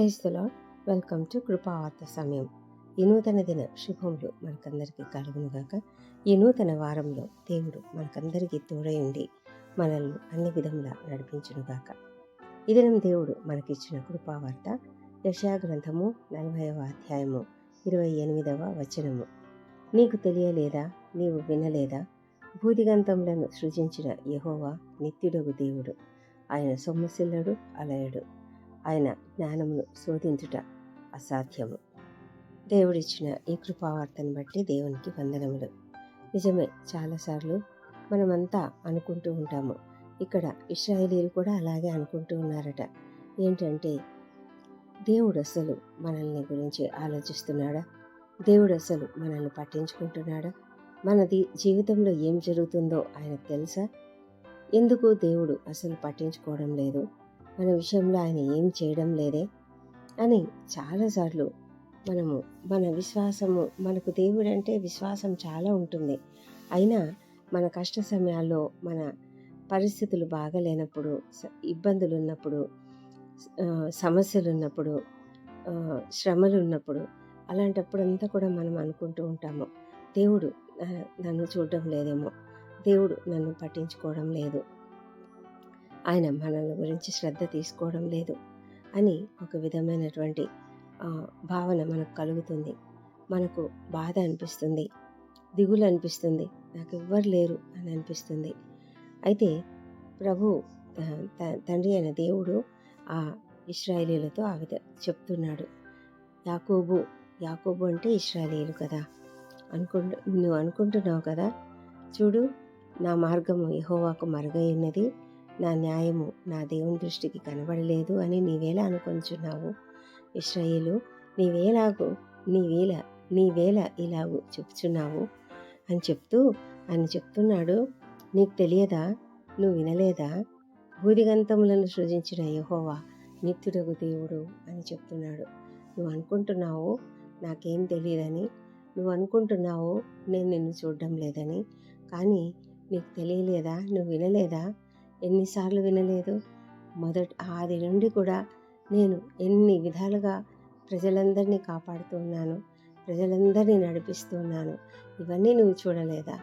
Praise the lord. Welcome to కృపావార్త సమయం. ఈ నూతన దిన శుభములు మనకందరికీ కలుగునుగాక. ఈ నూతన వారంలో దేవుడు మనకందరికీ తోడై ఉండి మనల్ని అన్ని విధములా నడిపించునుగాక. ఈ దినం దేవుడు మనకిచ్చిన కృపావార్త యెషయా గ్రంథము 40వ అధ్యాయము 28వ వచనము. నీకు తెలియలేదా, నీవు వినలేదా? భూదిగంతములను సృజించిన యెహోవా నిత్యుడగు దేవుడు. ఆయన సొమ్మసిల్లడు, అలయడు. ఆయన జ్ఞానమును శోధించుట అసాధ్యము. దేవుడిచ్చిన ఈ కృపావార్తను బట్టి దేవునికి వందనములు. నిజమే, చాలాసార్లు మనమంతా అనుకుంటూ ఉంటాము. ఇక్కడ ఇశ్రాయేలీయులు కూడా అలాగే అనుకుంటూ ఉన్నారట. ఏంటంటే, దేవుడు అసలు మనల్ని గురించి ఆలోచిస్తున్నాడా? దేవుడు అసలు మనల్ని పట్టించుకుంటున్నాడా? మనది జీవితంలో ఏం జరుగుతుందో ఆయనకు తెలుసా? ఎందుకు దేవుడు అసలు పట్టించుకోవడం లేదు? మన విషయంలో ఆయన ఏం చేయడం లేదే అని చాలాసార్లు మన విశ్వాసము, మనకు దేవుడు అంటే విశ్వాసం చాలా ఉంటుంది. అయినా మన కష్ట సమయాల్లో, మన పరిస్థితులు బాగలేనప్పుడు, ఇబ్బందులు ఉన్నప్పుడు, సమస్యలు ఉన్నప్పుడు, శ్రమలు ఉన్నప్పుడు, అలాంటప్పుడంతా కూడా మనం అనుకుంటూ ఉంటాము, దేవుడు నన్ను చూడడం లేదేమో, దేవుడు నన్ను పట్టించుకోవడం లేదు, ఆయన మనల్ని గురించి శ్రద్ధ తీసుకోవడం లేదు అని ఒక విధమైనటువంటి భావన మనకు కలుగుతుంది. మనకు బాధ అనిపిస్తుంది, దిగులు అనిపిస్తుంది, నాకు ఎవ్వరు లేరు అని అనిపిస్తుంది. అయితే తండ్రి అయిన దేవుడు ఆ ఇశ్రాయేలీయులతో చెప్తున్నాడు. యాకోబు అంటే ఇశ్రాయేలీయులు కదా, నువ్వు అనుకుంటున్నావు కదా, చూడు, నా మార్గము యెహోవాకు మరుగై ఉన్నది, నా న్యాయము నా దేవుని దృష్టికి కనబడలేదు అని నీవేలా అనుకొంచున్నావు? ఇశ్రాయేలు, నీవేళ ఇలాగూ చెప్తున్నావు అని చెప్తున్నాడు. నీకు తెలియదా, నువ్వు వినలేదా? భూదిగంతములను సృజించిన యెహోవా నిత్యుడగు దేవుడు అని చెప్తున్నాడు. నువ్వు అనుకుంటున్నావు నాకేం తెలియదని, నువ్వు అనుకుంటున్నావు నేను నిన్ను చూడడం లేదని, కానీ నీకు తెలియలేదా? నువ్వు వినలేదా? ఎన్నిసార్లు వినలేదు? ఆది నుండి కూడా నేను ఎన్ని విధాలుగా ప్రజలందరినీ కాపాడుతూ ఉన్నాను, ప్రజలందరినీ నడిపిస్తూ ఉన్నాను. ఇవన్నీ నువ్వు చూడలేదా?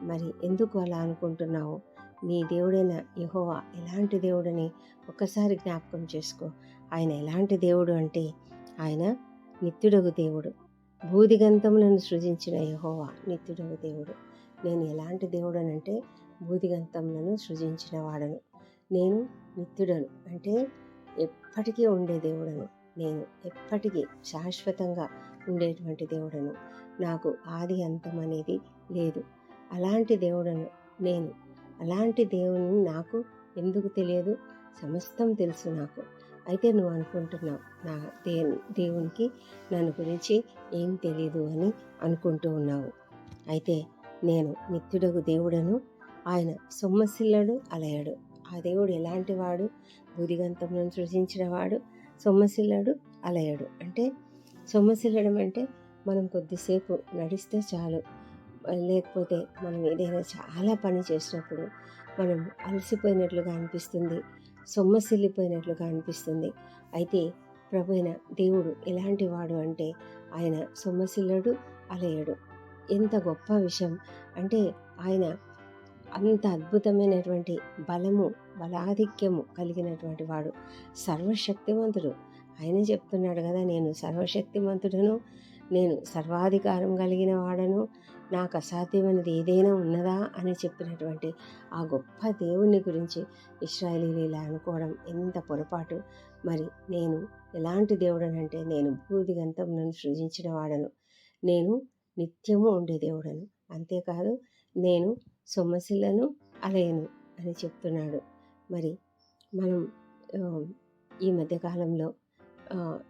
మరి ఎందుకు అలా అనుకుంటున్నావు? నీ దేవుడైన యెహోవా ఎలాంటి దేవుడని ఒక్కసారి జ్ఞాపకం చేసుకో. ఆయన ఎలాంటి దేవుడు అంటే, ఆయన నిత్యుడగు దేవుడు. భూదిగంతములను సృజించిన యెహోవా నిత్యుడగు దేవుడు. నేను ఎలాంటి దేవుడనంటే, భూదిగంతములను సృజించిన వాడను. నేను నిత్యుడను అంటే ఎప్పటికీ ఉండే దేవుడను. నేను ఎప్పటికీ శాశ్వతంగా ఉండేటువంటి దేవుడను. నాకు ఆది అంతం అనేది లేదు. అలాంటి దేవుడను నేను. అలాంటి దేవుని నాకు ఎందుకు తెలియదు? సమస్తం తెలుసు నాకు. అయితే నువ్వు అనుకుంటున్నావు నా దేవునికి నన్ను గురించి ఏం తెలియదు అని అనుకుంటూ ఉన్నావు. అయితే నేను నిత్యుడగు దేవుడను. ఆయన సొమ్మసిల్లడు, అలయడు. ఆ దేవుడు ఎలాంటి వాడు? భూదిగంతములను సృజించిన వాడు. సొమ్మసిల్లడు, అలయడు అంటే, సొమ్మసిల్లడం అంటే మనం కొద్దిసేపు నడిస్తే చాలు, లేకపోతే మనం ఏదైనా చాలా పని చేసినప్పుడు మనం అలసిపోయినట్లుగా అనిపిస్తుంది, సొమ్మసిల్లిపోయినట్లుగా అనిపిస్తుంది. అయితే ప్రభువైన దేవుడు ఎలాంటి వాడు అంటే, ఆయన సొమ్మసిల్లడు, అలయడు. ఎంత గొప్ప విషయం అంటే, ఆయన అంత అద్భుతమైనటువంటి బలాధిక్యము కలిగినటువంటి వాడు, సర్వశక్తిమంతుడు. ఆయన చెప్తున్నాడు కదా, నేను సర్వశక్తిమంతుడను, నేను సర్వాధికారం కలిగిన వాడను, నాకు అసాధ్యమైనది ఏదైనా ఉన్నదా అని చెప్పినటువంటి ఆ గొప్ప దేవుని గురించి ఇశ్రాయేలీయులు ఇలా అనుకోవడం ఎంత పొరపాటు. మరి నేను ఎలాంటి దేవుడనంటే, నేను భూదిగంతములను సృజించిన వాడను, నేను నిత్యము ఉండే దేవుడను, అంతేకాదు నేను సొమ్మసిల్లను, అలయను అని చెప్తున్నాడు. మరి మనం ఈ మధ్యకాలంలో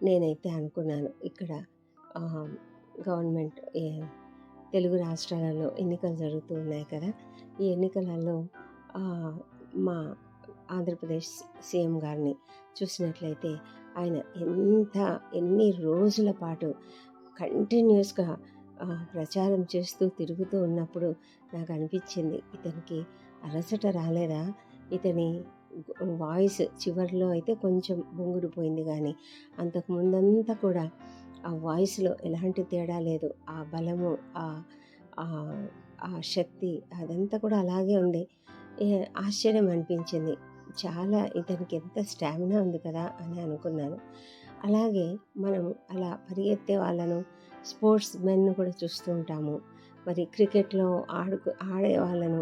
నేనైతే అనుకున్నాను, ఇక్కడ గవర్నమెంట్ తెలుగు రాష్ట్రాలలో ఎన్నికలు జరుగుతూ ఉన్నాయి కదా, ఈ ఎన్నికలలో మా ఆంధ్రప్రదేశ్ సీఎం గారిని చూసినట్లయితే, ఆయన ఎన్ని రోజుల పాటు కంటిన్యూస్గా ప్రచారం చేస్తూ తిరుగుతూ ఉన్నప్పుడు నాకు అనిపించింది, ఇతనికి అలసట రాలేదా? ఇతని వాయిస్ చివరిలో అయితే కొంచెం బొంగురుపోయింది కానీ అంతకు ముందంతా కూడా ఆ వాయిస్లో ఎలాంటి తేడా లేదు. ఆ బలము, ఆ ఆ శక్తి అదంతా కూడా అలాగే ఉంది. ఆశ్చర్యం అనిపించింది. చాలా ఇతనికి ఎంత స్టామినా ఉంది కదా అని అనుకున్నాను. అలాగే మనం అలా పరిగెత్తే వాళ్ళను, స్పోర్ట్స్ మెన్ను కూడా చూస్తూ ఉంటాము. మరి క్రికెట్లో ఆడే వాళ్ళను,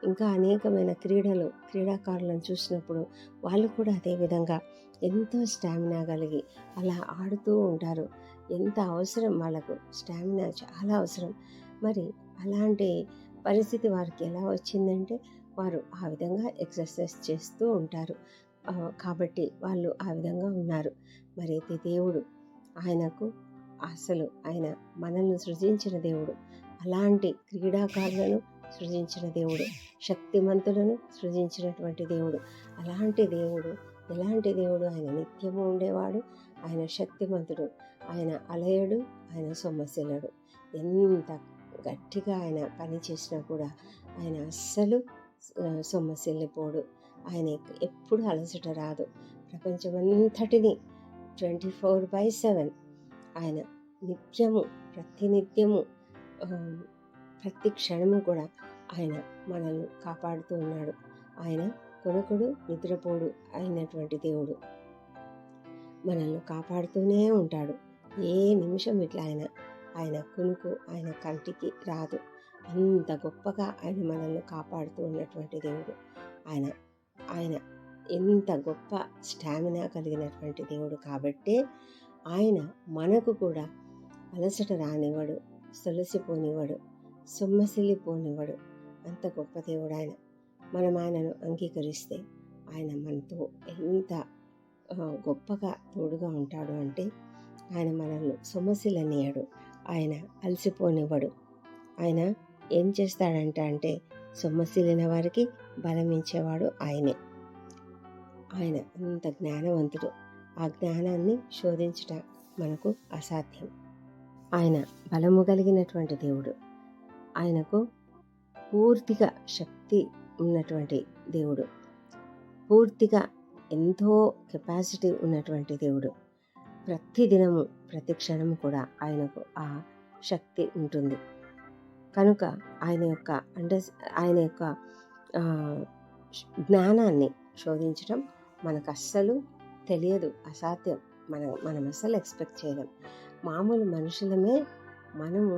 ఇంకా అనేకమైన క్రీడాకారులను చూసినప్పుడు వాళ్ళు కూడా అదే విధంగా ఎంతో స్టామినా కలిగి అలా ఆడుతూ ఉంటారు. ఎంత అవసరం వాళ్ళకు, స్టామినా చాలా అవసరం. మరి అలాంటి పరిస్థితి వారికి ఎలా వచ్చిందంటే వారు ఆ విధంగా ఎక్సర్సైజ్ చేస్తూ ఉంటారు. కాబట్టి వాళ్ళు ఆ విధంగా ఉన్నారు. మరి అయితే దేవుడు, ఆయనకు ఆయన మనల్ని సృజించిన దేవుడు, అలాంటి క్రీడాకారులను సృజించిన దేవుడు, శక్తిమంతులను సృజించినటువంటి దేవుడు. అలాంటి దేవుడు, ఎలాంటి దేవుడు, ఆయన నిత్యము ఉండేవాడు, ఆయన శక్తిమంతుడు, ఆయన అలయడు, ఆయన సొమ్మసిల్లడు. ఎంత గట్టిగా ఆయన పని చేసినా కూడా ఆయన అస్సలు సొమ్మసిల్లిపోడు. ఆయన ఎప్పుడు అలసట రాదు. ప్రపంచమంతటిని 24/7 ఆయన నిత్యము, ప్రతినిత్యము, ప్రతి క్షణము కూడా ఆయన మనల్ని కాపాడుతూ ఉన్నాడు. ఆయన కొనుకుడు నిద్రపోడు అయినటువంటి దేవుడు మనల్ని కాపాడుతూనే ఉంటాడు. ఏ నిమిషం ఇట్లా ఆయన కునుకు ఆయన కంటికి రాదు. అంత గొప్పగా ఆయన మనల్ని కాపాడుతూ ఉన్నటువంటి దేవుడు. ఆయన ఎంత గొప్ప స్టామినా కలిగినటువంటి దేవుడు కాబట్టే ఆయన మనకు కూడా అలసట రానివ్వడు, సొలసిపోనివ్వడు, సొమ్మసిల్లిపోనివ్వడు. అంత గొప్ప దేవుడు ఆయన. మనం ఆయనను అంగీకరిస్తే ఆయన మనతో ఎంత గొప్పగా తోడుగా ఉంటాడు అంటే ఆయన మనల్ని సొమ్మసిల్లనియడు, ఆయన అలసిపోనివ్వడు. ఆయన ఏం చేస్తాడంటే సొమ్మసిల్లిన వారికి బలమించేవాడు ఆయనే. ఆయన అంత జ్ఞానవంతుడు. ఆ జ్ఞానాన్ని శోధించటం మనకు అసాధ్యం. ఆయన బలము కలిగినటువంటి దేవుడు. ఆయనకు పూర్తిగా శక్తి ఉన్నటువంటి దేవుడు, పూర్తిగా ఎంతో కెపాసిటీ ఉన్నటువంటి దేవుడు. ప్రతి దినము, ప్రతి క్షణము కూడా ఆయనకు ఆ శక్తి ఉంటుంది. కనుక ఆయన యొక్క జ్ఞానాన్ని శోధించడం మనకు అస్సలు తెలియదు, అసాధ్యం. మనం అస్సలు ఎక్స్పెక్ట్ చేయలేం. మామూలు మనుషులమే మనము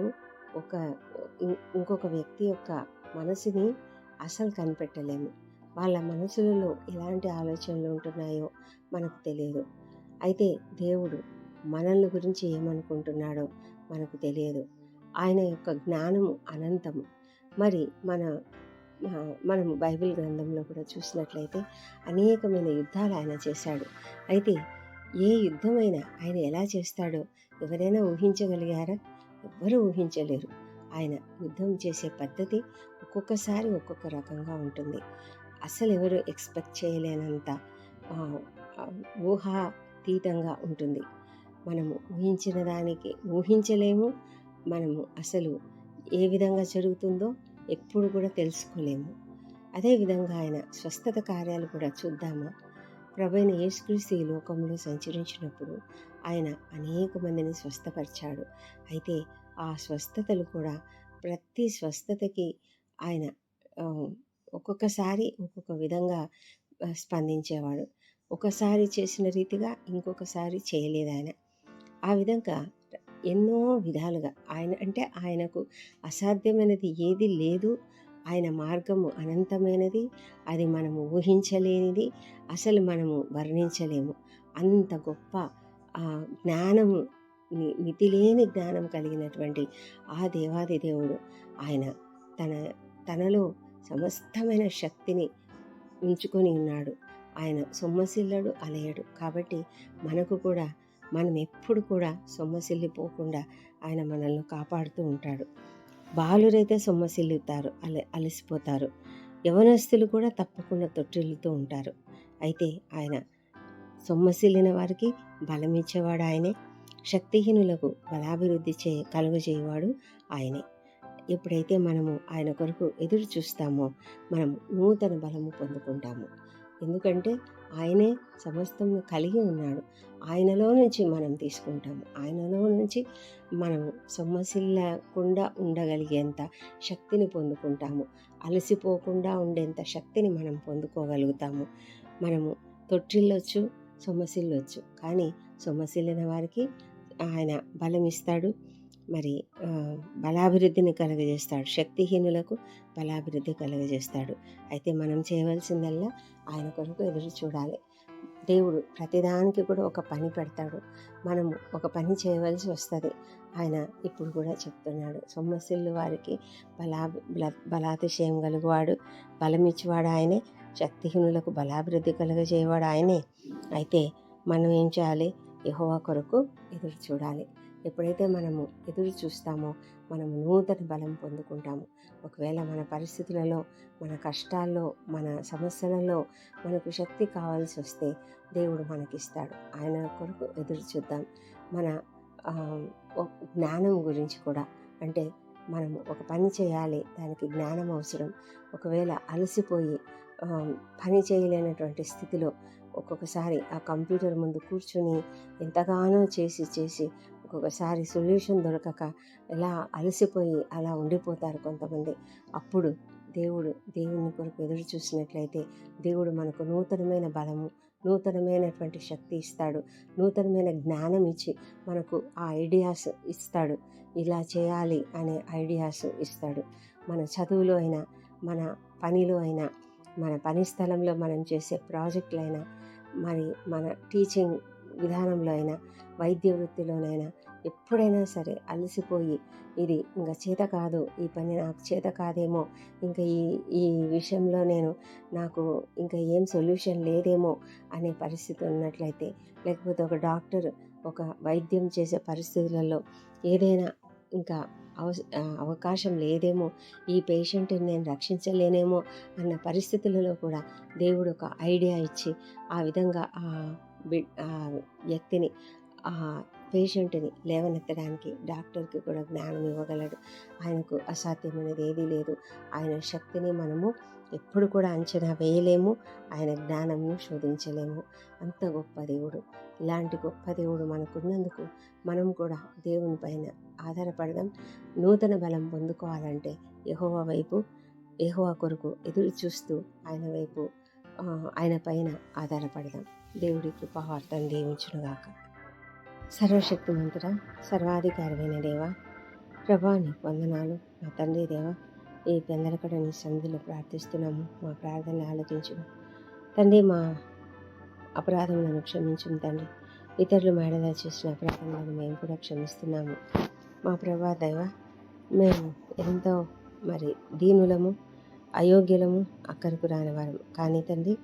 ఇంకొక వ్యక్తి యొక్క మనసుని అసలు కనిపెట్టలేము. వాళ్ళ మనసులలో ఎలాంటి ఆలోచనలు ఉంటున్నాయో మనకు తెలియదు. అయితే దేవుడు మనల్ని గురించి ఏమనుకుంటున్నాడో మనకు తెలియదు. ఆయన యొక్క జ్ఞానము అనంతము. మరి మనము బైబిల్ గ్రంథంలో కూడా చూసినట్లయితే అనేకమైన యుద్ధాలు ఆయన చేశాడు. అయితే ఏ యుద్ధమైనా ఆయన ఎలా చేస్తాడో ఎవరైనా ఊహించగలిగారా? ఎవ్వరూ ఊహించలేరు. ఆయన యుద్ధం చేసే పద్ధతి ఒక్కొక్కసారి ఒక్కొక్క రకంగా ఉంటుంది. అసలు ఎవరు ఎక్స్పెక్ట్ చేయలేనంత ఊహాతీతంగా ఉంటుంది. మనము ఊహించిన దానికి ఊహించలేము. మనము అసలు ఏ విధంగా జరుగుతుందో ఎప్పుడు కూడా తెలుసుకోలేము. అదేవిధంగా ఆయన స్వస్థత కార్యాలు కూడా చూద్దామా? ప్రభువైన యేసుక్రీస్తు ఈ లోకంలో సంచరించినప్పుడు ఆయన అనేక మందిని స్వస్థపరిచాడు. అయితే ఆ స్వస్థతలు కూడా ప్రతి స్వస్థతకి ఆయన ఒక్కొక్కసారి ఒక్కొక్క విధంగా స్పందించేవాడు. ఒకసారి చేసిన రీతిగా ఇంకొకసారి చేయలేదు ఆయన. ఆ విధంగా ఎన్నో విధాలుగా ఆయనకు అసాధ్యమైనది ఏది లేదు. ఆయన మార్గము అనంతమైనది, అది మనము ఊహించలేనిది, అసలు మనము వర్ణించలేము. అంత గొప్ప జ్ఞానము, మితిలేని జ్ఞానం కలిగినటువంటి ఆ దేవాది దేవుడు ఆయన తనలో సమస్తమైన శక్తిని ఉంచుకొని ఉన్నాడు. ఆయన సొమ్మసిల్లడు, అలయడు. కాబట్టి మనకు కూడా మనం ఎప్పుడు కూడా సొమ్మసిల్లిపోకుండా ఆయన మనల్ని కాపాడుతూ ఉంటాడు. బాలురైతే సొమ్మసిల్లుతారు, అలసిపోతారు. యవనస్తులు కూడా తప్పకుండా తొట్టిల్లుతూ ఉంటారు. అయితే ఆయన సొమ్మసిల్లిన వారికి బలమిచ్చేవాడు ఆయనే. శక్తిహీనులకు బలాభివృద్ధి కలుగజేయవాడు ఆయనే. ఎప్పుడైతే మనము ఆయన కొరకు ఎదురు చూస్తామో మనము నూతన బలము పొందుకుంటాము. ఎందుకంటే ఆయనే సమస్తం కలిగి ఉన్నాడు. ఆయనలో నుంచి మనం తీసుకుంటాము. ఆయనలో నుంచి మనము సొమ్మసిల్లకుండా ఉండగలిగేంత శక్తిని పొందుకుంటాము. అలసిపోకుండా ఉండేంత శక్తిని మనం పొందుకోగలుగుతాము. మనము తొట్టిల్లొచ్చు, సొమ్మసిల్లొచ్చు, కానీ సొమ్మసిల్లిన వారికి ఆయన బలం ఇస్తాడు. మరి బలాభివృద్ధిని కలుగజేస్తాడు. శక్తిహీనులకు బలాభివృద్ధి కలుగజేస్తాడు. అయితే మనం చేయవలసిందల్లా ఆయన కొరకు ఎదురు చూడాలి. దేవుడు ప్రతిదానికి కూడా ఒక పని పెడతాడు. మనము ఒక పని చేయవలసి వస్తుంది. ఆయన ఇప్పుడు కూడా చెప్తున్నాడు, సొమ్మసిల్లు వారికి బలాతిశయం కలుగువాడు, బలమిచ్చేవాడు ఆయనే, శక్తిహీనులకు బలాభివృద్ధి కలుగజేయవాడు ఆయనే. అయితే మనం ఏం చేయాలి? యెహోవా కొరకు ఎదురు చూడాలి. ఎప్పుడైతే మనము ఎదురు చూస్తామో మనము నూతన బలం పొందుకుంటాము. ఒకవేళ మన పరిస్థితులలో, మన కష్టాల్లో, మన సమస్యలలో మనకు శక్తి కావాల్సి వస్తే దేవుడు మనకిస్తాడు. ఆయన కొరకు ఎదురు చూద్దాం. మన జ్ఞానం గురించి కూడా, అంటే మనము ఒక పని చేయాలి, దానికి జ్ఞానం అవసరం. ఒకవేళ అలసిపోయి పని చేయలేనటువంటి స్థితిలో ఒక్కొక్కసారి ఆ కంప్యూటర్ ముందు కూర్చుని ఎంతగానో చేసి ఒక్కొక్కసారి సొల్యూషన్ దొరకక ఎలా అలసిపోయి అలా ఉండిపోతారు కొంతమంది. అప్పుడు దేవుని కొరకు ఎదురు చూసినట్లయితే దేవుడు మనకు నూతనమైన బలము, నూతనమైనటువంటి శక్తి ఇస్తాడు. నూతనమైన జ్ఞానం ఇచ్చి మనకు ఆ ఐడియాస్ ఇస్తాడు. ఇలా చేయాలి అనే ఐడియాస్ ఇస్తాడు. మన చదువులో అయినా, మన పనిలో అయినా, మన పని స్థలంలో మనం చేసే ప్రాజెక్టులైనా, మరి మన టీచింగ్ విధానంలో అయినా, వైద్య వృత్తిలోనైనా, ఎప్పుడైనా సరే అలసిపోయి ఇది ఇంకా చేత కాదు, ఈ పని నాకు చేత కాదేమో, ఇంకా ఈ విషయంలో నాకు ఇంకా ఏం సొల్యూషన్ లేదేమో అనే పరిస్థితి ఉన్నట్లయితే, లేకపోతే ఒక డాక్టర్ ఒక వైద్యం చేసే పరిస్థితులలో ఏదైనా ఇంకా అవకాశం లేదేమో, ఈ పేషెంట్ని నేను రక్షించలేనేమో అన్న పరిస్థితులలో కూడా దేవుడు ఒక ఐడియా ఇచ్చి ఆ విధంగా ఆ వ్యక్తిని, ఆ పేషెంట్ని లేవనెత్తడానికి డాక్టర్కి కూడా జ్ఞానం ఇవ్వగలడు. ఆయనకు అసాధ్యమైనది ఏదీ లేదు. ఆయన శక్తిని మనము ఎప్పుడు కూడా అంచనా వేయలేము, ఆయన జ్ఞానంను శోధించలేము. అంత గొప్ప దేవుడు. ఇలాంటి గొప్ప దేవుడు మనకున్నందుకు మనం కూడా దేవుని పైన ఆధారపడదాం. నూతన బలం పొందుకోవాలంటే యెహోవా కొరకు ఎదురు చూస్తూ ఆయన పైన ఆధారపడదాం. దేవుడి కృపావార్తను దీవించునుగాక. సర్వశక్తిమంతుడా, సర్వాధికారమైన దేవా, ప్రభా నీకు వందనాలు. మా తండ్రి దేవా, ఈ పెందలకడ నీ సన్నిధిలో ప్రార్థిస్తున్నాము. మా ప్రార్థనలు ఆలకించుము తండ్రి. మా అపరాధములను క్షమించుము తండ్రి. ఇతరులు మేడలా చేసిన అపరాధములను మేము కూడా క్షమిస్తున్నాము. మా ప్రభా దేవా, మేము ఎంతో దీనులము, అయోగ్యులము, అక్కరకు రానివారము. కానీ తండ్రి,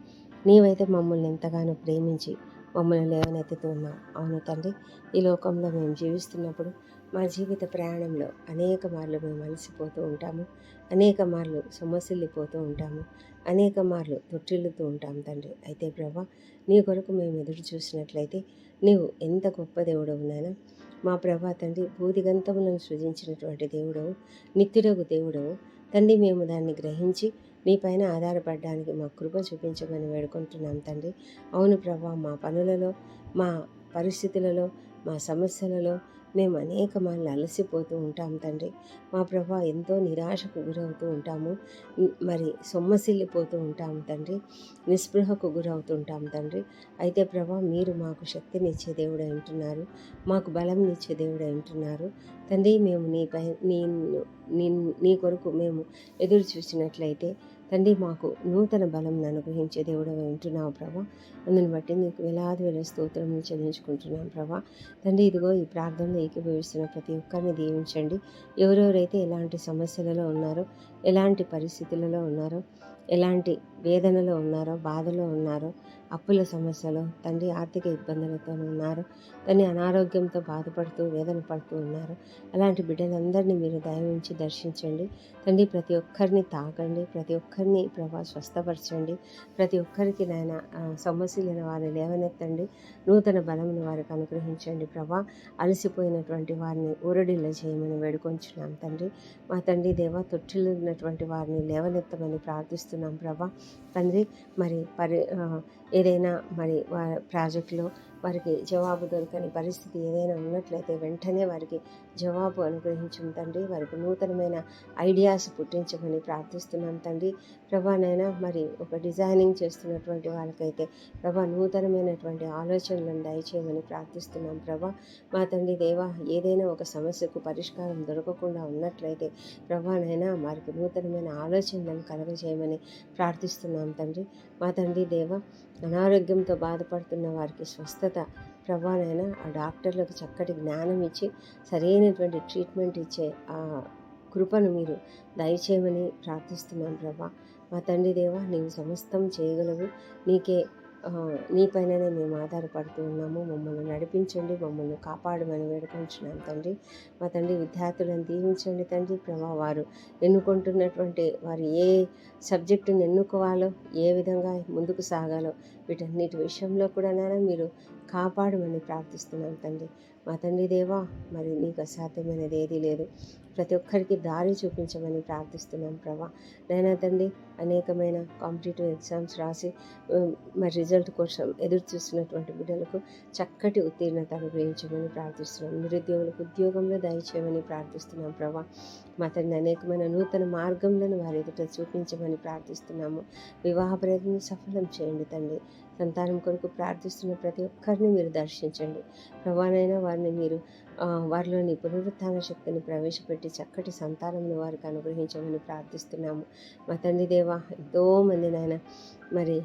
నీవైతే మమ్మల్ని ఎంతగానో ప్రేమించి మమ్మల్ని లేవనెత్తుతూ ఉన్నావు. అవును తండ్రి, ఈ లోకంలో మేము జీవిస్తున్నప్పుడు మా జీవిత ప్రయాణంలో అనేక మార్లు మేము అలసిపోతూ ఉంటాము, అనేక మార్లు సొమ్మసిల్లిపోతూ ఉంటాము, అనేక మార్లు తొట్టిల్లుతూ ఉంటాము తండ్రి. అయితే ప్రభా, నీ కొరకు మేము ఎదురు చూసినట్లయితే నీవు ఎంత గొప్ప దేవుడవు నాయనా. మా ప్రభా తండ్రి, భూదిగంతములను సృజించినటువంటి దేవుడవు, నిత్యుడగు దేవుడవు తండ్రి. మేము దాన్ని గ్రహించి నీ పైన ఆధారపడడానికి మా కృప చూపించమని వేడుకుంటున్నాం తండ్రి. అవును ప్రభా, మా పనులలో, మా పరిస్థితులలో, మా సమస్యలలో మేము అనేక మార్లు అలసిపోతూ ఉంటాం తండ్రి. మా ప్రభా, ఎంతో నిరాశకు గురవుతూ ఉంటాము, సొమ్మసిల్లిపోతూ ఉంటాము తండ్రి, నిస్పృహకు గురవుతూ ఉంటాం తండ్రి. అయితే ప్రభా, మీరు మాకు శక్తినిచ్చే దేవుడై ఉంటున్నారు, మాకు బలంనిచ్చే దేవుడై ఉంటున్నారు తండ్రి. మేము నీ కొరకు మేము ఎదురు చూసినట్లయితే తండ్రి, మాకు నూతన బలం అనుగ్రహించే దేవుడు వింటున్నావు ప్రభా. అందుని బట్టి నీకు వేల స్తోత్రములు చెల్లించుకుంటున్నాం ప్రభా. తండ్రి, ఇదిగో ఈ ప్రార్థనలో ఏకీభవిస్తున్న ప్రతి ఒక్కరిని దీవించండి. ఎవరెవరైతే ఎలాంటి సమస్యలలో ఉన్నారో, ఎలాంటి పరిస్థితులలో ఉన్నారో, ఎలాంటి వేదనలో ఉన్నారో, బాధలో ఉన్నారో అప్పుల సమస్యలో తండ్రి ఆర్థిక ఇబ్బందులతో ఉన్నారు, తండ్రి అనారోగ్యంతో బాధపడుతూ వేదన పడుతూ ఉన్నారు. అలాంటి బిడ్డలందరినీ మీరు దయ ఉంచి దర్శించండి తండ్రి. ప్రతి ఒక్కరిని తాకండి, ప్రతి ఒక్కరిని ప్రభా స్వస్థపరచండి. ప్రతి ఒక్కరికి నాయన సమస్యలైన వారిని లేవనెత్తండి, నూతన బలమును వారికి అనుగ్రహించండి ప్రభా. అలసిపోయినటువంటి వారిని ఊరడిల్ల చేయమని వేడుకొంచున్నాం తండ్రి. మా తండ్రి దేవ, తొట్టిలో ఉన్నటువంటి వారిని లేవనెత్తమని ప్రార్థిస్తున్నాం ప్రభా. తండ్రి మరి ఏదైనా మరి ప్రాజెక్టులో వారికి జవాబు దొరకని పరిస్థితి ఏదైనా ఉన్నట్లయితే వెంటనే వారికి జవాబు అనుగ్రహించం తండ్రి. వారికి నూతనమైన ఐడియాస్ పుట్టించమని ప్రార్థిస్తున్నాం తండ్రి. ప్రభానైనా మరి ఒక డిజైనింగ్ చేస్తున్నటువంటి వాళ్ళకైతే ప్రభా నూతనమైనటువంటి ఆలోచనలను దయచేయమని ప్రార్థిస్తున్నాం ప్రభా. మా తండ్రి దేవ, ఏదైనా ఒక సమస్యకు పరిష్కారం దొరకకుండా ఉన్నట్లయితే ప్రభానైనా వారికి నూతనమైన ఆలోచనలను కలగజేయమని ప్రార్థిస్తున్నాం తండ్రి. మా తండ్రి దేవ, అనారోగ్యంతో బాధపడుతున్న వారికి స్వస్థత ప్రభానైనా ఆ డాక్టర్లకు చక్కటి జ్ఞానం ఇచ్చి సరైనటువంటి ట్రీట్మెంట్ ఇచ్చే ఆ కృపను మీరు దయచేయమని ప్రార్థిస్తున్నాం ప్రభా. మా తండ్రి దేవ, నీవు సమస్తం చేయగలవు, నీపైననే మేము ఆధారపడుతూ ఉన్నాము. మమ్మల్ని నడిపించండి, మమ్మల్ని కాపాడమని వేడుకొంచున్నాం తండ్రి. మా తండ్రి విద్యార్థులను దీవించండి తండ్రి ప్రభా. వారు ఎన్నుకుంటున్నటువంటి వారు ఏ సబ్జెక్టును ఎన్నుకోవాలో, ఏ విధంగా ముందుకు సాగాలో వీటన్నిటి విషయంలో కూడా మీరు కాపాడమని ప్రార్థిస్తున్నాం తండ్రి. మా తండ్రి దేవా, మరి నీకు అసాధ్యమైనది ఏదీ లేదు. ప్రతి ఒక్కరికి దారి చూపించమని ప్రార్థిస్తున్నాం ప్రభా. నైనా తండ్రి, అనేకమైన కాంపిటేటివ్ ఎగ్జామ్స్ రాసి మరి రిజల్ట్ కోసం ఎదురు చూస్తున్నటువంటి బిడ్డలకు చక్కటి ఉత్తీర్ణత అనుగ్రహించమని ప్రార్థిస్తున్నాం. నిరుద్యోగులకు ఉద్యోగంలో దయచేయమని ప్రార్థిస్తున్నాం ప్రభా. మా తండ్రి, అనేకమైన నూతన మార్గంలను వారి ఎదుట చూపించమని ప్రార్థిస్తున్నాము. వివాహ ప్రయత్నం సఫలం చేయండి తండ్రి. సంతానం కొరకు ప్రార్థిస్తున్న ప్రతి ఒక్కరిని మీరు దర్శించండి ప్రభానైనా. వారిని మీరు వారిలోని పునరుత్థాన శక్తిని ప్రవేశపెట్టి చక్కటి సంతానంను వారికి అనుగ్రహించమని ప్రార్థిస్తున్నాము. మా తండ్రి దేవా, ఎంతోమంది నాయన మరి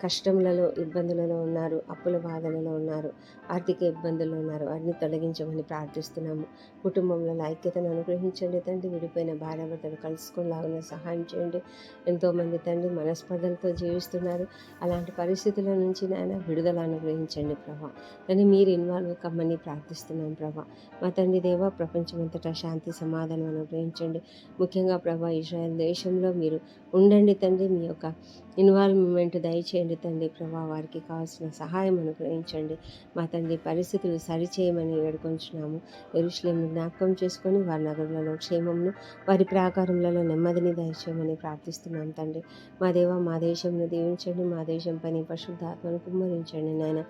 కష్టములలో ఇబ్బందులలో ఉన్నారు, అప్పుల బాధలలో ఉన్నారు, ఆర్థిక ఇబ్బందుల్లో ఉన్నారు. వారిని తొలగించమని ప్రార్థిస్తున్నాము. కుటుంబంలో ఐక్యతను అనుగ్రహించండి తండ్రి. విడిపోయిన భార్యాభర్తలు కలుసుకునేలాగా సహాయం చేయండి. ఎంతోమంది తండ్రి మనస్పర్ధలతో జీవిస్తున్నారు. అలాంటి పరిస్థితుల నుంచి నాయన విడుదల అనుగ్రహించండి ప్రభా. కానీ మీరు ఇన్వాల్వ్ కమ్మని ప్రార్థిస్తున్నాం ప్రభా. మా తండ్రి దేవ, ప్రపంచమంతటా శాంతి సమాధానం అనుగ్రహించండి. ముఖ్యంగా ప్రభా, ఇజ్రాయెల్ దేశంలో మీరు ఉండండి తండ్రి. మీ యొక్క ఇన్వాల్వ్మెంట్ దయచేయండి తండ్రి ప్రభా. వారికి కావాల్సిన సహాయం అనుగ్రహించండి. మా తండ్రి, పరిస్థితులు సరిచేయమని వేడుకొంచున్నాము. యెరూషలేమును జ్ఞాపకం చేసుకొని వారి నగరులలో క్షేమమును, వారి ప్రాకారములలో నెమ్మదిని దయచేయమని ప్రార్థిస్తున్నాం తండ్రి. మా దేవ, మా దేశంను దీవించండి. మా దేశం పని పరిశుద్ధాత్మను కుమ్మరించండి నాయన.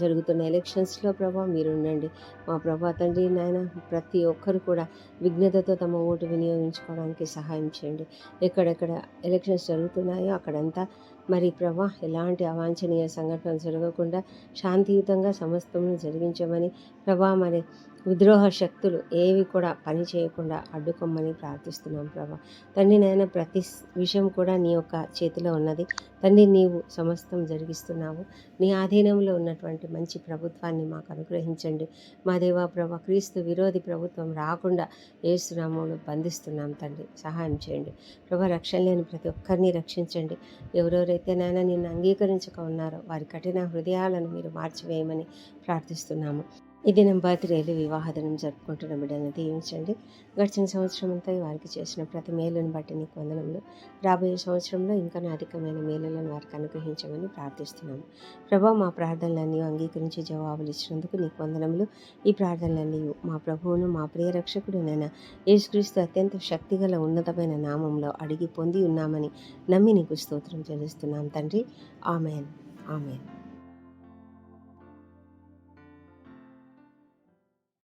జరుగుతున్న ఎలక్షన్స్లో ప్రభా మీరు ఉండండి. మా ప్రభా తండ్రి నాయన, ప్రతి ఒక్కరు కూడా విఘ్నతతో తమ ఓటు వినియోగించుకోవడానికి సహాయం చేయండి. ఎక్కడెక్కడ ఎలక్షన్స్ జరుగుతున్నాయో అక్కడంతా మరి ప్రభా ఎలాంటి అవాంఛనీయ సంఘటనలు జరగకుండా శాంతియుతంగా సమస్తమును జరిగించమని ప్రభా. మరి విద్రోహ శక్తులు ఏవి కూడా పని చేయకుండా అడ్డుకోమని ప్రార్థిస్తున్నాం ప్రభా. తండ్రి నాయన, ప్రతి విషయం కూడా నీ యొక్క చేతిలో ఉన్నది తండ్రి. నీవు సమస్తం జరిగిస్తున్నావు. నీ ఆధీనంలో ఉన్నటువంటి మంచి ప్రభుత్వాన్ని మాకు అనుగ్రహించండి. మా దేవా ప్రభా, క్రీస్తు విరోధి ప్రభుత్వం రాకుండా యేసు నామములో బంధిస్తున్నాం తండ్రి. సహాయం చేయండి ప్రభా. రక్షణ లేని ప్రతి ఒక్కరిని రక్షించండి. ఎవరెవరైతే నాయన నిన్ను అంగీకరించక ఉన్నారో వారి కఠిన హృదయాలను మీరు మార్చివేయమని ప్రార్థిస్తున్నాము. ఈ దినం బర్త్డేలు, వివాహదినం జరుపుకుంటున్న బిడ్డలను దీవించండి. గడిచిన సంవత్సరం అంతా వారికి చేసిన ప్రతి మేలును బట్టి నీకు వందనములు. రాబోయే సంవత్సరంలో ఇంకా అధికమైన మేలులను వారికి అనుగ్రహించమని ప్రార్థిస్తున్నాము ప్రభా. మా ప్రార్థనలన్నీ అంగీకరించి జవాబులు ఇచ్చినందుకు నీకు వందనములు. ఈ ప్రార్థనలన్నీ మా ప్రభువును, మా ప్రియ రక్షకుడునైన యేసుక్రీస్తు అత్యంత శక్తిగల ఉన్నతమైన నామంలో అడిగి పొంది ఉన్నామని నమ్మి నీకు స్తోత్రం చెల్లిస్తున్నాం తండ్రి. Amen, amen.